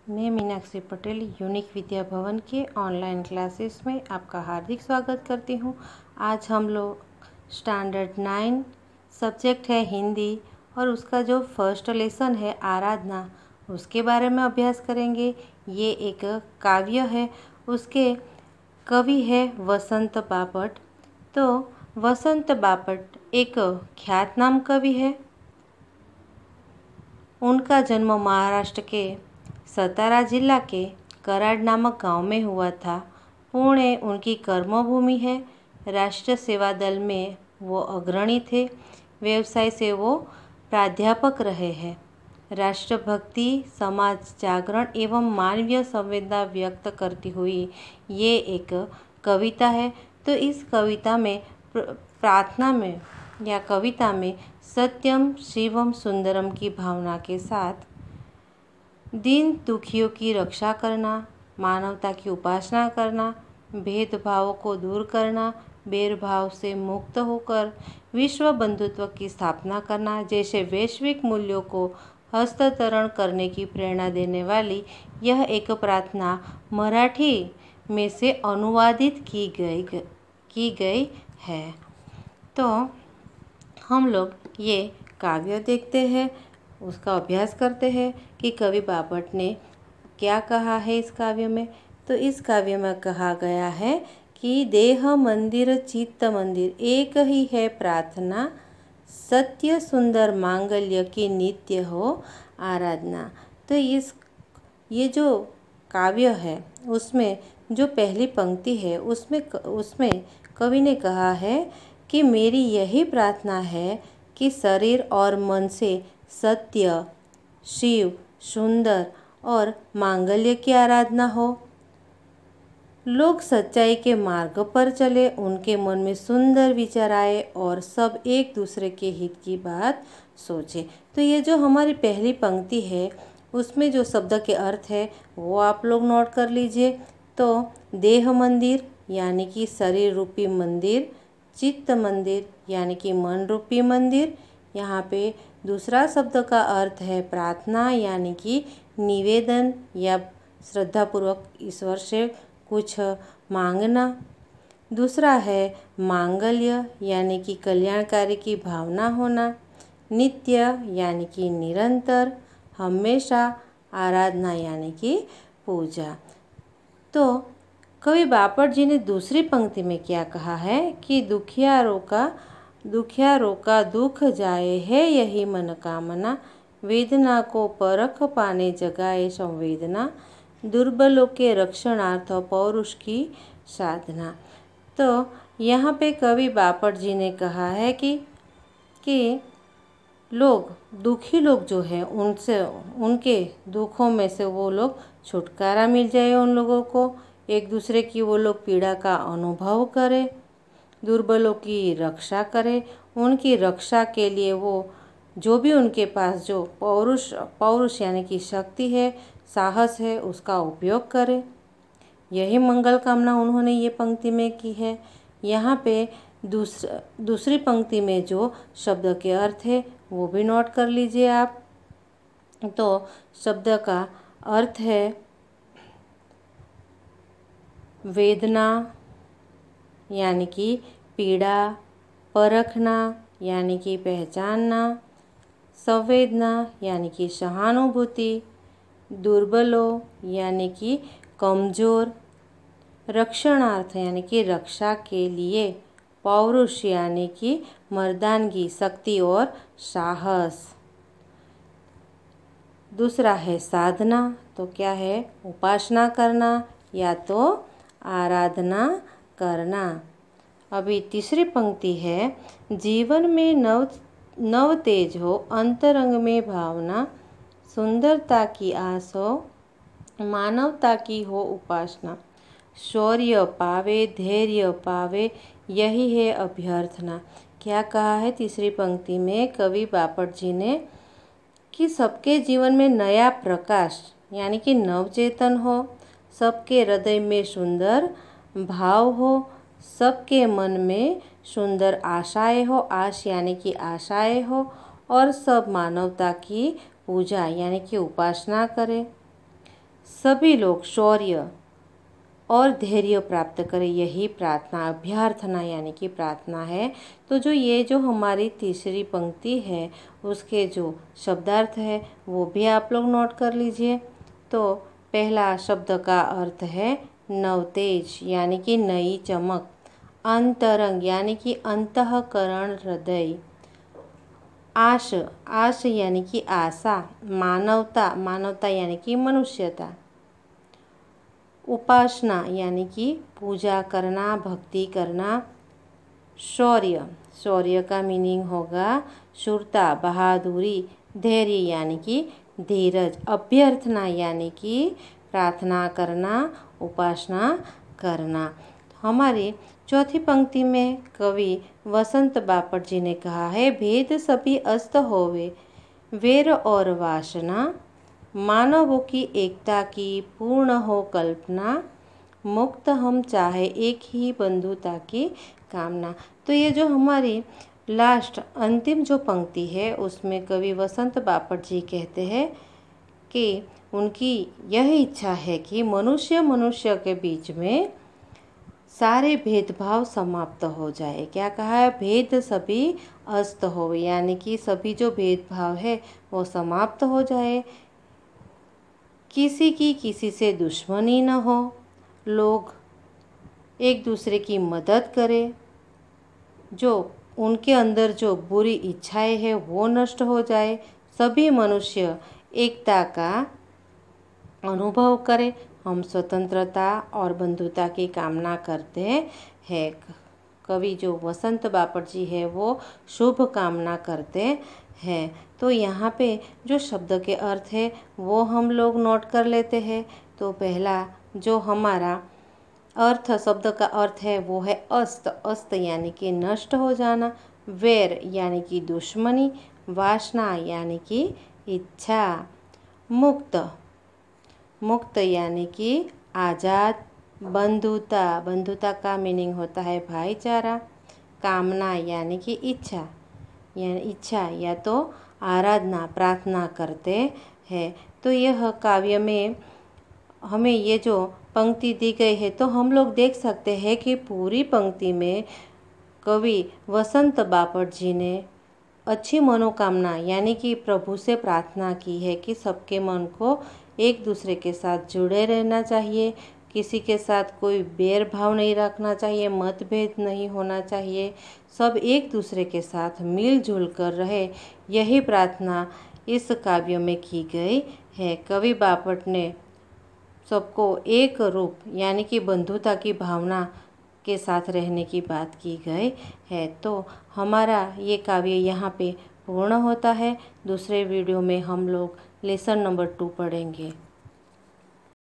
मैं मीनाक्षी पटेल यूनिक विद्या भवन के online classes में आपका हार्दिक स्वागत करती हूँ। आज हम लोग स्टैंडर्ड 9 सब्जेक्ट है हिंदी और उसका जो फर्स्ट लेसन है आराधना, उसके बारे में अभ्यास करेंगे। ये एक काव्य है, उसके कवि है वसंत बापट। तो वसंत बापट एक ख्यातनाम कवि है। उनका जन्म महाराष्ट्र के सतारा जिला के कराड नामक गांव में हुआ था। पुणे उनकी कर्मभूमि है। राष्ट्र सेवा दल में वो अग्रणी थे। व्यवसाय से वो प्राध्यापक रहे हैं। राष्ट्रभक्ति, समाज जागरण एवं मानवीय संवेदना व्यक्त करती हुई ये एक कविता है। तो इस कविता में प्रार्थना में या कविता में सत्यम शिवम सुंदरम की भावना के साथ दीन दुखियों की रक्षा करना, मानवता की उपासना करना, भेदभावों को दूर करना, भेदभाव से मुक्त होकर विश्व बंधुत्व की स्थापना करना जैसे वैश्विक मूल्यों को हस्तांतरण करने की प्रेरणा देने वाली यह एक प्रार्थना मराठी में से अनुवादित की गई है। तो हम लोग ये काव्य देखते हैं, उसका अभ्यास करते हैं कि कवि बापट ने क्या कहा है इस काव्य में। तो इस काव्य में कहा गया है कि देह मंदिर चित्त मंदिर एक ही है प्रार्थना, सत्य सुंदर मांगल्य की नित्य हो आराधना। तो ये जो काव्य है उसमें जो पहली पंक्ति है उसमें कवि ने कहा है कि मेरी यही प्रार्थना है कि शरीर और मन से सत्य, शिव, सुंदर और मांगल्य की आराधना हो। लोग सच्चाई के मार्ग पर चले, उनके मन में सुंदर विचार आए और सब एक दूसरे के हित की बात सोचे। तो ये जो हमारी पहली पंक्ति है उसमें जो शब्द के अर्थ है वो आप लोग नोट कर लीजिए। तो देह मंदिर यानी कि शरीर रूपी मंदिर, चित्त मंदिर यानी कि मन रूपी मंदिर। यहाँ पे दूसरा शब्द का अर्थ है प्रार्थना यानी कि निवेदन या श्रद्धापूर्वक ईश्वर से कुछ मांगना। दूसरा है मांगल्य यानी कि कल्याणकारी की भावना होना। नित्य यानी कि निरंतर, हमेशा। आराधना यानी कि पूजा। तो कवि बापट जी ने दूसरी पंक्ति में क्या कहा है कि दुखियारों का दुख जाए है यही मनोकामना, वेदना को परख पाने जगाए संवेदना, दुर्बलों के रक्षणार्थ पौरुष की साधना। तो यहाँ पे कवि बापट जी ने कहा है कि दुखी लोग जो हैं उनसे, उनके दुखों में से वो लोग छुटकारा मिल जाए, उन लोगों को एक दूसरे की वो लोग पीड़ा का अनुभव करें, दुर्बलों की रक्षा करें, उनकी रक्षा के लिए वो जो भी उनके पास जो पौरुष यानी कि शक्ति है, साहस है, उसका उपयोग करें। यही मंगल कामना उन्होंने ये पंक्ति में की है। यहाँ पे दूसरी पंक्ति में जो शब्द के अर्थ है वो भी नोट कर लीजिए आप। तो शब्द का अर्थ है वेदना यानी कि पीड़ा, परखना यानी कि पहचानना, संवेदना यानी कि सहानुभूति, दुर्बलों यानी कि कमज़ोर, रक्षणार्थ यानी कि रक्षा के लिए, पौरुष यानी कि मर्दानगी, शक्ति और साहस। दूसरा है साधना, तो क्या है उपासना करना या तो आराधना करना। अभी तीसरी पंक्ति है जीवन में नव तेज हो, अंतरंग में भावना, सुंदरता की आस हो, मानवता की हो उपासना, शौर्य पावे, धैर्य पावे, यही है अभ्यर्थना। क्या कहा है तीसरी पंक्ति में कवि बापट जी ने कि सबके जीवन में नया प्रकाश यानी कि नवचेतन हो, सबके हृदय में सुंदर भाव हो, सबके मन में सुंदर आशाएं हो, आश यानी कि आशाएं हो, और सब मानवता की पूजा यानी कि उपासना करें। सभी लोग शौर्य और धैर्य प्राप्त करें, यही प्रार्थना अभ्यर्थना यानी कि प्रार्थना है। तो जो हमारी तीसरी पंक्ति है उसके जो शब्दार्थ है वो भी आप लोग नोट कर लीजिए। तो पहला शब्द का अर्थ है नवतेज यानी कि नई चमक, अंतरंग यानी कि अंतःकरण हृदय, आश आश यानी कि आशा, मानवता मानवता यानी कि मनुष्यता, उपासना यानी कि पूजा करना भक्ति करना, शौर्य शौर्य का मीनिंग होगा शूरता बहादुरी, धैर्य यानी कि धीरज, अभ्यर्थना यानी कि प्रार्थना करना उपासना करना। हमारी चौथी पंक्ति में कवि वसंत बापट जी ने कहा है, भेद सभी अस्त होवे वेर और वासना, मानवों की एकता की पूर्ण हो कल्पना, मुक्त हम चाहे एक ही बंधुता की कामना। तो ये जो हमारी लास्ट अंतिम जो पंक्ति है उसमें कवि वसंत बापट जी कहते हैं कि उनकी यह इच्छा है कि मनुष्य मनुष्य के बीच में सारे भेदभाव समाप्त हो जाए। क्या कहा है? भेद सभी अस्त हो, यानी कि सभी जो भेदभाव है वो समाप्त हो जाए, किसी की किसी से दुश्मनी न हो, लोग एक दूसरे की मदद करें, जो उनके अंदर जो बुरी इच्छाएं हैं वो नष्ट हो जाए, सभी मनुष्य एकता का अनुभव करें। हम स्वतंत्रता और बंधुता की कामना करते हैं। कवि जो वसंत बापट जी है वो शुभ कामना करते हैं। तो यहाँ पे जो शब्द के अर्थ है वो हम लोग नोट कर लेते हैं। तो पहला जो हमारा अर्थ शब्द का अर्थ है वो है अस्त, अस्त यानी कि नष्ट हो जाना, वैर यानी कि दुश्मनी, वासना यानी कि इच्छा, मुक्त मुक्त यानी कि आज़ाद, बंधुता बंधुता का मीनिंग होता है भाईचारा, कामना यानी कि इच्छा या तो आराधना प्रार्थना करते हैं। तो यह काव्य में हमें ये जो पंक्ति दी गई है तो हम लोग देख सकते हैं कि पूरी पंक्ति में कवि वसंत बापट जी ने अच्छी मनोकामना यानी कि प्रभु से प्रार्थना की है कि सबके मन को एक दूसरे के साथ जुड़े रहना चाहिए, किसी के साथ कोई बैर भाव नहीं रखना चाहिए, मतभेद नहीं होना चाहिए, सब एक दूसरे के साथ मिलजुल कर रहे, यही प्रार्थना इस काव्य में की गई है। कवि बापट ने सबको एक रूप यानी कि बंधुता की भावना के साथ रहने की बात की गई है। तो हमारा ये काव्य यहाँ पे पूर्ण होता है। दूसरे वीडियो में हम लोग लेसन नंबर 2 पढ़ेंगे।